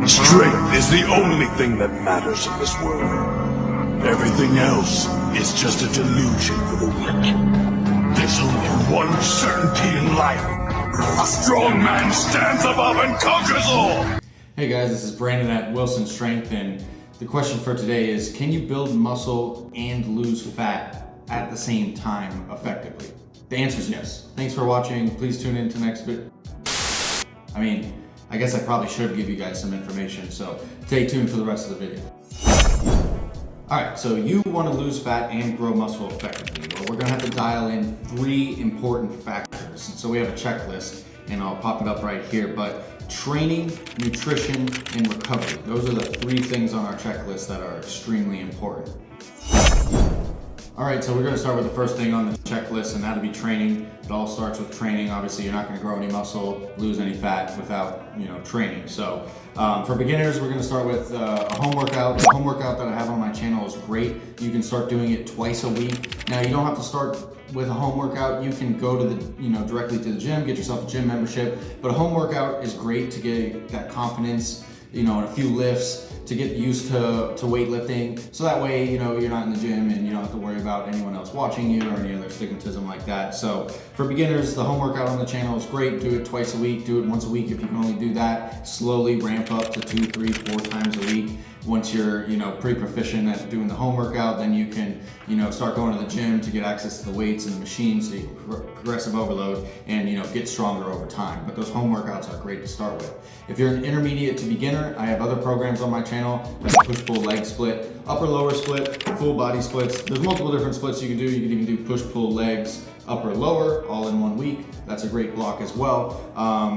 Strength is the only thing that matters in this world. Everything else is just a delusion for the weak. There's only one certainty in life. A strong man stands above and conquers all! Hey guys, this is Brandon at Wilson Strength, and the question for today is, can you build muscle and lose fat at the same time effectively? The answer is yes. Thanks for watching. Please tune in to next video. I guess I probably should give you guys some information, so stay tuned for the rest of the video. Alright, so you want to lose fat and grow muscle effectively. Well, we're going to have to dial in 3 important factors. So we have a checklist, and I'll pop it up right here, but training, nutrition, and recovery. Those are the 3 things on our checklist that are extremely important. Alright, so we're going to start with the first thing on the checklist, and that'll be training. It all starts with training. Obviously, you're not going to grow any muscle, lose any fat without, training. So for beginners, we're going to start with a home workout. The home workout that I have on my channel is great. You can start doing it twice a week. Now, you don't have to start with a home workout. You can go to the, directly to the gym, get yourself a gym membership. But a home workout is great to get that confidence, and a few lifts, to get used to weightlifting, so that way you're not in the gym and you don't have to worry about anyone else watching you or any other stigmatism like that. So for beginners, the home workout on the channel is great. Do it twice a week, do it once a week if you can only do that. Slowly ramp up to 2, 3, 4 times a week. Once you're pretty proficient at doing the home workout, then you can start going to the gym to get access to the weights and the machines, so you can progressive overload and get stronger over time. But those home workouts are great to start with. If you're an intermediate to beginner, I have other programs on my channel, like push-pull leg split, upper-lower split, full body splits. There's multiple different splits you can do. You can even do push-pull legs, upper-lower, all in 1 week. That's a great block as well.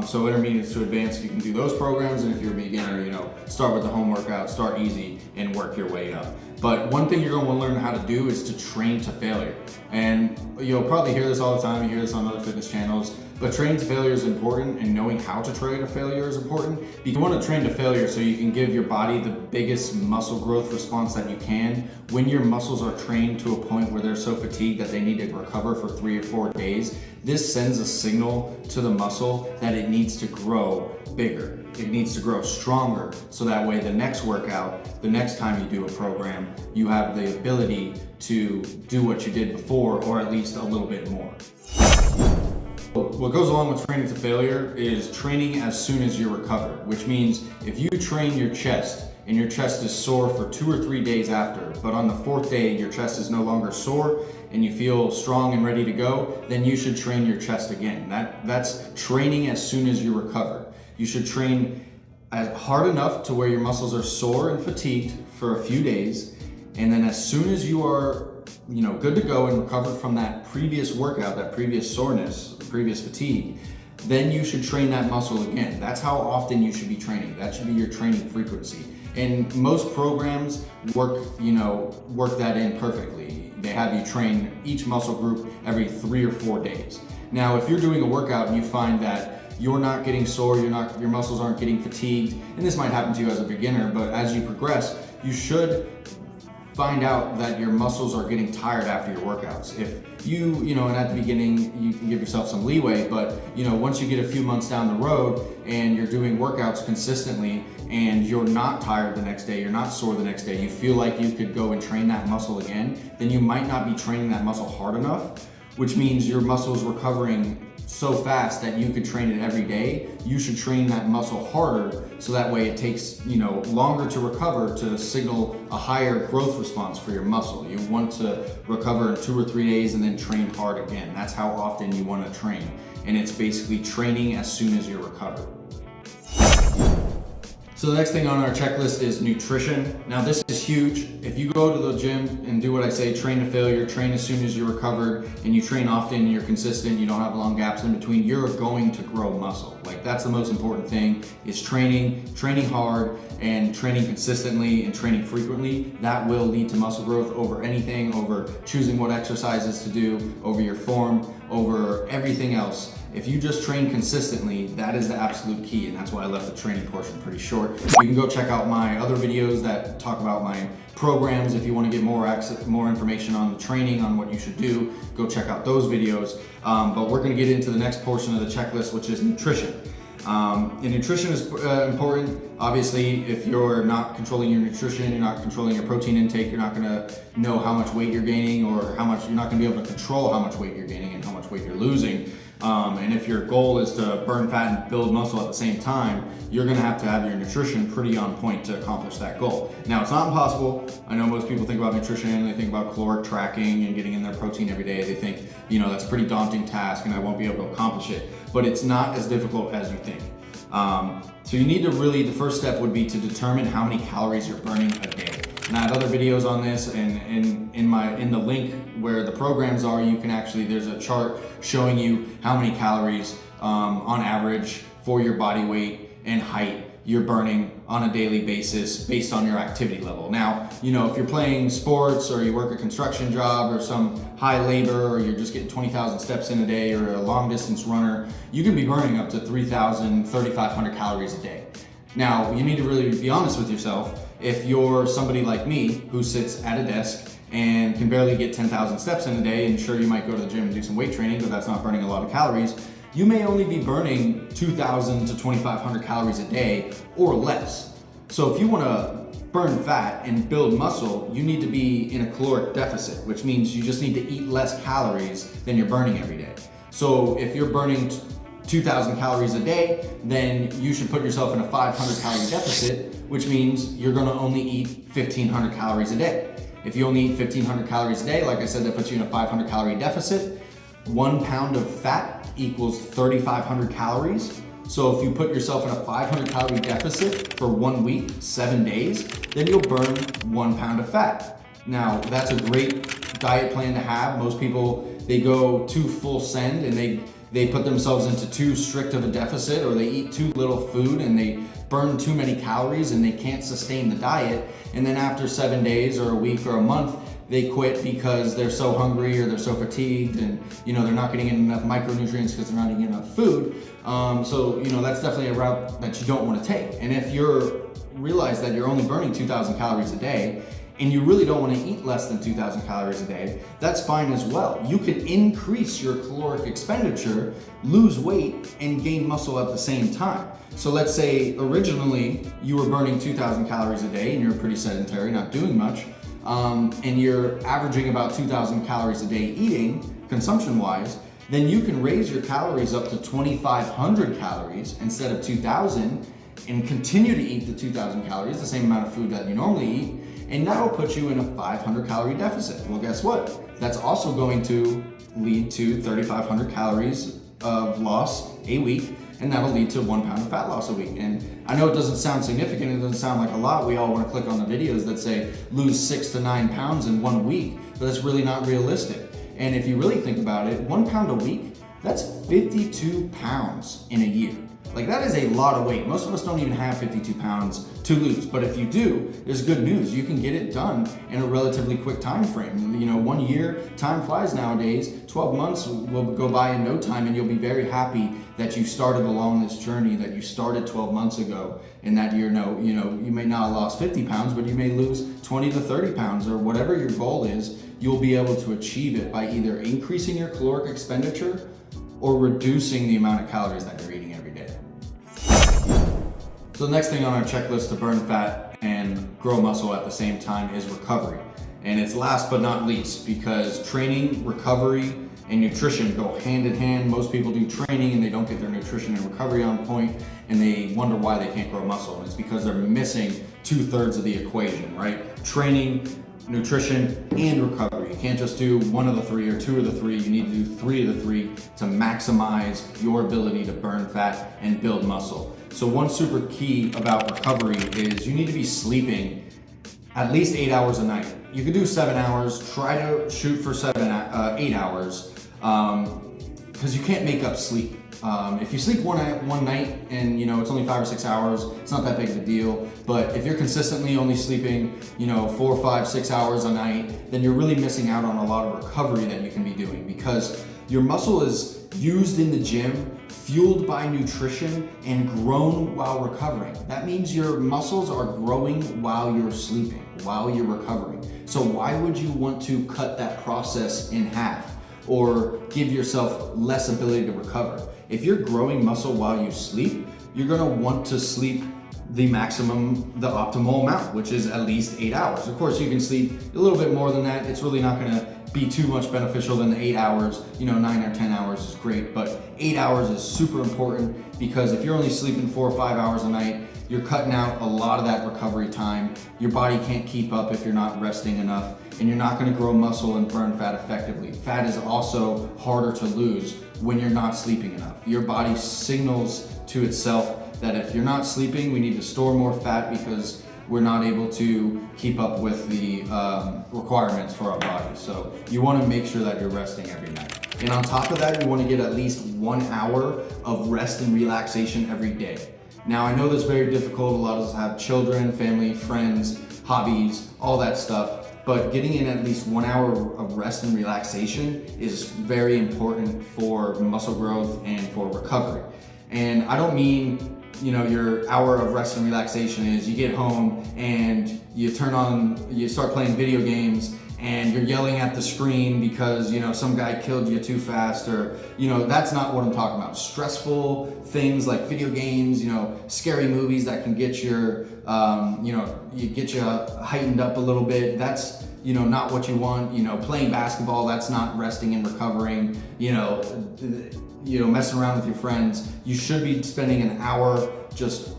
So intermediates to advanced, you can do those programs. And if you're a beginner, start with the home workout, start easy, and work your way up. But one thing you're going to want to learn how to do is to train to failure. And you'll probably hear this all the time. You hear this on other fitness channels. But training to failure is important, and knowing how to train to failure is important. You want to train to failure so you can give your body the biggest muscle growth response that you can. When your muscles are trained to a point where they're so fatigued that they need to recover for 3 or 4 days, this sends a signal to the muscle that it needs to grow bigger. It needs to grow stronger, so that way the next workout, the next time you do a program, you have the ability to do what you did before, or at least a little bit more. What goes along with training to failure is training as soon as you recover, which means if you train your chest and your chest is sore for 2 or 3 days after, but on the 4th day your chest is no longer sore and you feel strong and ready to go, then you should train your chest again. That's training as soon as you recover. You should train hard enough to where your muscles are sore and fatigued for a few days, and then as soon as you are good to go and recovered from that previous workout, that previous soreness, the previous fatigue, then you should train that muscle again. That's how often you should be training. That should be your training frequency. And most programs work that in perfectly. They have you train each muscle group every 3 or 4 days. Now, if you're doing a workout and you find that you're not getting sore, your muscles aren't getting fatigued, and this might happen to you as a beginner, but as you progress, you should find out that your muscles are getting tired after your workouts. If and at the beginning, you can give yourself some leeway, but once you get a few months down the road and you're doing workouts consistently and you're not tired the next day, you're not sore the next day, you feel like you could go and train that muscle again, then you might not be training that muscle hard enough, which means your muscle's recovering so fast that you could train it every day. You should train that muscle harder, so that way it takes longer to recover, to signal a higher growth response for your muscle. You want to recover in 2 or 3 days and then train hard again. That's how often you want to train, and it's basically training as soon as you recover. So the next thing on our checklist is nutrition. Now this is huge. If you go to the gym and do what I say, train to failure, train as soon as you're recovered, and you train often, you're consistent, you don't have long gaps in between, you're going to grow muscle. That's the most important thing, is training hard and training consistently and training frequently. That will lead to muscle growth over anything, over choosing what exercises to do, over your form, over everything else. If you just train consistently, that is the absolute key, and that's why I left the training portion pretty short. You can go check out my other videos that talk about my programs. If you want to get more information on the training, on what you should do, go check out those videos. But we're going to get into the next portion of the checklist, which is nutrition. And nutrition is important. Obviously, if you're not controlling your nutrition, you're not controlling your protein intake, you're not gonna know how much weight you're gaining or how much, you're not gonna be able to control how much weight you're gaining and how much weight you're losing. And if your goal is to burn fat and build muscle at the same time, you're gonna have to have your nutrition pretty on point to accomplish that goal. Now, it's not impossible. I know most people think about nutrition, they think about caloric tracking and getting in their protein every day. They think, you know, that's a pretty daunting task and I won't be able to accomplish it. But it's not as difficult as you think. So you need to really, the first step would be to determine how many calories you're burning a day. And I have other videos on this, and in the link where the programs are, you can actually, there's a chart showing you how many calories on average for your body weight and height you're burning on a daily basis based on your activity level. Now, you know, if you're playing sports or you work a construction job or some high labor, or you're just getting 20,000 steps in a day, or a long distance runner, you can be burning up to 3,000, 3,500 calories a day. Now, you need to really be honest with yourself. If you're somebody like me who sits at a desk and can barely get 10,000 steps in a day, and sure, you might go to the gym and do some weight training, but that's not burning a lot of calories, you may only be burning 2,000 to 2,500 calories a day or less. So if you want to burn fat and build muscle, you need to be in a caloric deficit, which means you just need to eat less calories than you're burning every day. So if you're burning 2,000 calories a day, then you should put yourself in a 500 calorie deficit, which means you're going to only eat 1,500 calories a day. If you only eat 1,500 calories a day, like I said, that puts you in a 500 calorie deficit. 1 pound of fat equals 3,500 calories. So if you put yourself in a 500 calorie deficit for 1 week, 7 days, then you'll burn 1 pound of fat. Now, that's a great diet plan to have. Most people, they go too full send and they put themselves into too strict of a deficit, or they eat too little food and they burn too many calories and they can't sustain the diet. And then after 7 days or a week or a month, they quit because they're so hungry or they're so fatigued, and you know, they're not getting enough micronutrients because they're not eating enough food. So you know, that's definitely a route that you don't want to take. And if you realize that you're only burning 2,000 calories a day and you really don't want to eat less than 2,000 calories a day, that's fine as well. You can increase your caloric expenditure, lose weight, and gain muscle at the same time. So let's say originally you were burning 2,000 calories a day and you're pretty sedentary, not doing much, and you're averaging about 2,000 calories a day eating, consumption-wise, then you can raise your calories up to 2,500 calories instead of 2,000 and continue to eat the 2,000 calories, the same amount of food that you normally eat, and that'll put you in a 500 calorie deficit. Well, guess what? That's also going to lead to 3,500 calories of loss a week, and that'll lead to 1 pound of fat loss a week. And I know it doesn't sound significant, it doesn't sound like a lot. We all want to click on the videos that say lose 6 to 9 pounds in 1 week, but that's really not realistic. And if you really think about it, 1 pound a week, that's 52 pounds in a year. Like, that is a lot of weight. Most of us don't even have 52 pounds to lose, but if you do, there's good news. You can get it done in a relatively quick time frame. You know, 1 year, time flies nowadays. 12 months will go by in no time, and you'll be very happy that you started along this journey, that you started 12 months ago, and that you may not have lost 50 pounds, but you may lose 20 to 30 pounds, or whatever your goal is. You'll be able to achieve it by either increasing your caloric expenditure or reducing the amount of calories that you're eating every day. So the next thing on our checklist to burn fat and grow muscle at the same time is recovery. And it's last but not least, because training, recovery, and nutrition go hand in hand. Most people do training and they don't get their nutrition and recovery on point, and they wonder why they can't grow muscle. And it's because they're missing 2/3 of the equation, right? Training, nutrition, and recovery. You can't just do one of the three or two of the three. You need to do three of the three to maximize your ability to burn fat and build muscle. So one super key about recovery is you need to be sleeping at least 8 hours a night. You can do 7 hours, try to shoot for 8 hours, because you can't make up sleep. If you sleep one night and it's only 5 or 6 hours, it's not that big of a deal. But if you're consistently only sleeping 4, 5, 6 hours a night, then you're really missing out on a lot of recovery that you can be doing, because your muscle is used in the gym, fueled by nutrition, and grown while recovering. That means your muscles are growing while you're sleeping, while you're recovering. So why would you want to cut that process in half or give yourself less ability to recover? If you're growing muscle while you sleep, you're gonna want to sleep the optimal amount, which is at least 8 hours. Of course, you can sleep a little bit more than that. It's really not gonna be too much beneficial than 8 hours. 9 or 10 hours is great, but 8 hours is super important, because if you're only sleeping 4 or 5 hours a night, you're cutting out a lot of that recovery time. Your body can't keep up if you're not resting enough, and you're not gonna grow muscle and burn fat effectively. Fat is also harder to lose when you're not sleeping enough. Your body signals to itself that if you're not sleeping, we need to store more fat because we're not able to keep up with the requirements for our body. So you wanna make sure that you're resting every night. And on top of that, you wanna get at least 1 hour of rest and relaxation every day. Now, I know that's very difficult. A lot of us have children, family, friends, hobbies, all that stuff. But getting in at least 1 hour of rest and relaxation is very important for muscle growth and for recovery. And I don't mean, your hour of rest and relaxation is you get home and you start playing video games and you're yelling at the screen because, some guy killed you too fast, or, that's not what I'm talking about. Stressful things like video games, scary movies that can get you heightened up a little bit. That's, not what you want. Playing basketball, that's not resting and recovering. Messing around with your friends. You should be spending an hour just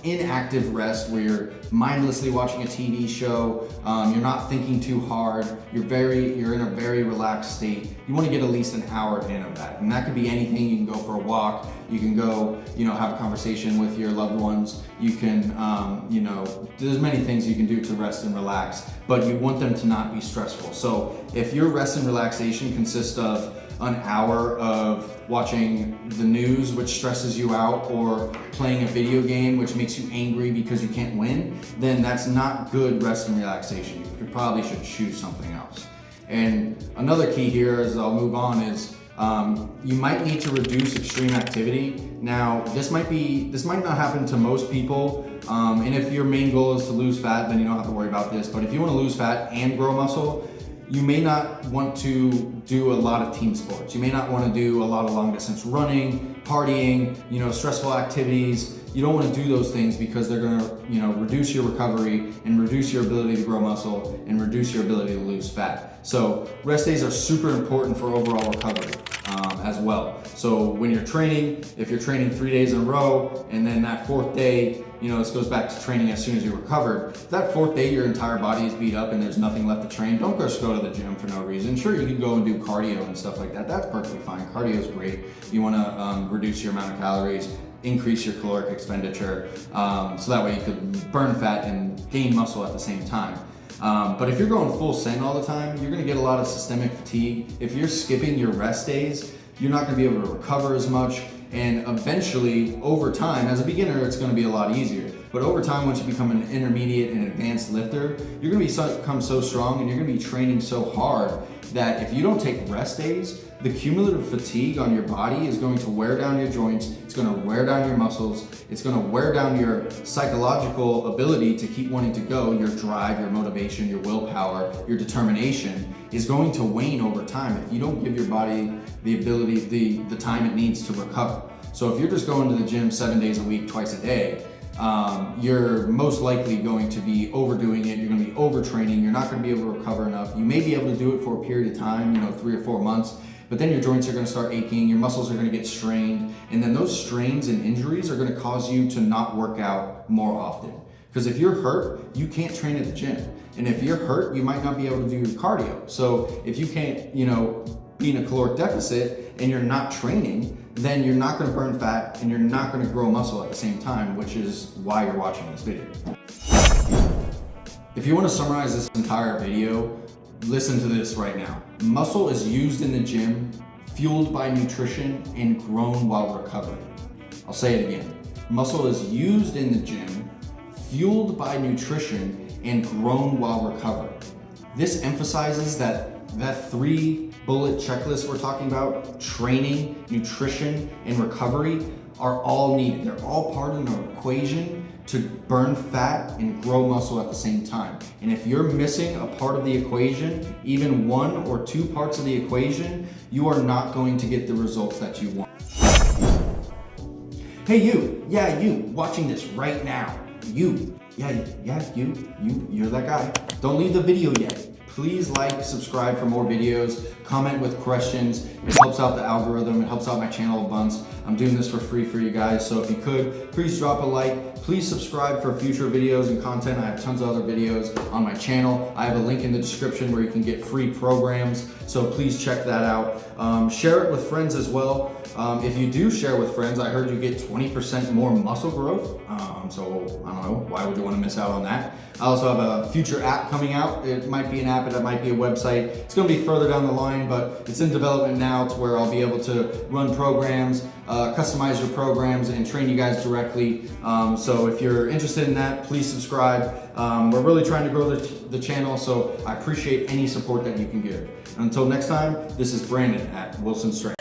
inactive rest where you're mindlessly watching a TV show. You're not thinking too hard. You're in a very relaxed state. You want to get at least an hour in of that, and that could be anything. You can go for a walk. You can go, have a conversation with your loved ones. You can, there's many things you can do to rest and relax, but you want them to not be stressful. So if your rest and relaxation consists of an hour of watching the news, which stresses you out, or playing a video game, which makes you angry because you can't win, then that's not good rest and relaxation. You probably should choose something else. And another key here, as I'll move on, is you might need to reduce extreme activity. Now, this might not happen to most people, and if your main goal is to lose fat, then you don't have to worry about this. But if you want to lose fat and grow muscle, you may not want to do a lot of team sports. You may not want to do a lot of long distance running, partying, stressful activities. You don't want to do those things because they're going to, reduce your recovery and reduce your ability to grow muscle and reduce your ability to lose fat. So rest days are super important for overall recovery as well. So when you're training, if you're training 3 days in a row, and then that 4th day, this goes back to training as soon as you recovered. If that 4th day your entire body is beat up and there's nothing left to train, don't just go to the gym for no reason. Sure, you can go and do cardio and stuff like that. That's perfectly fine. Cardio is great. You want to reduce your amount of calories, increase your caloric expenditure, so that way you could burn fat and gain muscle at the same time. But if you're going full send all the time, you're going to get a lot of systemic fatigue. If you're skipping your rest days, you're not going to be able to recover as much. And eventually, over time, as a beginner, it's going to be a lot easier. But over time, once you become an intermediate and advanced lifter, you're going to become so strong and you're going to be training so hard that if you don't take rest days, the cumulative fatigue on your body is going to wear down your joints, it's going to wear down your muscles, it's going to wear down your psychological ability to keep wanting to go. Your drive, your motivation, your willpower, your determination is going to wane over time if you don't give your body the ability, the time it needs to recover. So if you're just going to the gym 7 days a week, twice a day, you're most likely going to be overdoing it. You're going to be overtraining. You're not going to be able to recover enough. You may be able to do it for a period of time, 3 or 4 months, but then your joints are going to start aching, your muscles are going to get strained, and then those strains and injuries are going to cause you to not work out more often. Because if you're hurt, you can't train at the gym. And if you're hurt, you might not be able to do your cardio. So if you can't, be in a caloric deficit and you're not training, then you're not going to burn fat and you're not going to grow muscle at the same time, which is why you're watching this video. If you want to summarize this entire video, listen to this right now. Muscle is used in the gym, fueled by nutrition, and grown while recovering. I'll say it again. Muscle is used in the gym, fueled by nutrition, and grown while recovering. This emphasizes that 3-bullet checklist we're talking about, training, nutrition, and recovery, are all needed. They're all part of an equation to burn fat and grow muscle at the same time. And if you're missing a part of the equation, even 1 or 2 parts of the equation, you are not going to get the results that you want. Hey you, yeah, you watching this right now. You, yeah, you're that guy. Don't leave the video yet. Please like, subscribe for more videos, comment with questions. It helps out the algorithm, it helps out my channel a bunch. I'm doing this for free for you guys, so if you could, please drop a like. Please subscribe for future videos and content. I have tons of other videos on my channel. I have a link in the description where you can get free programs, so please check that out. Share it with friends as well. If you do share with friends, I heard you get 20% more muscle growth. So I don't know, why would you want to miss out on that? I also have a future app coming out. It might be an app, it might be a website. It's going to be further down the line, but it's in development now to where I'll be able to run programs, customize your programs, and train you guys directly. So if you're interested in that, please subscribe. We're really trying to grow the channel, so I appreciate any support that you can give. And until next time, this is Brandon at Wilson Strength.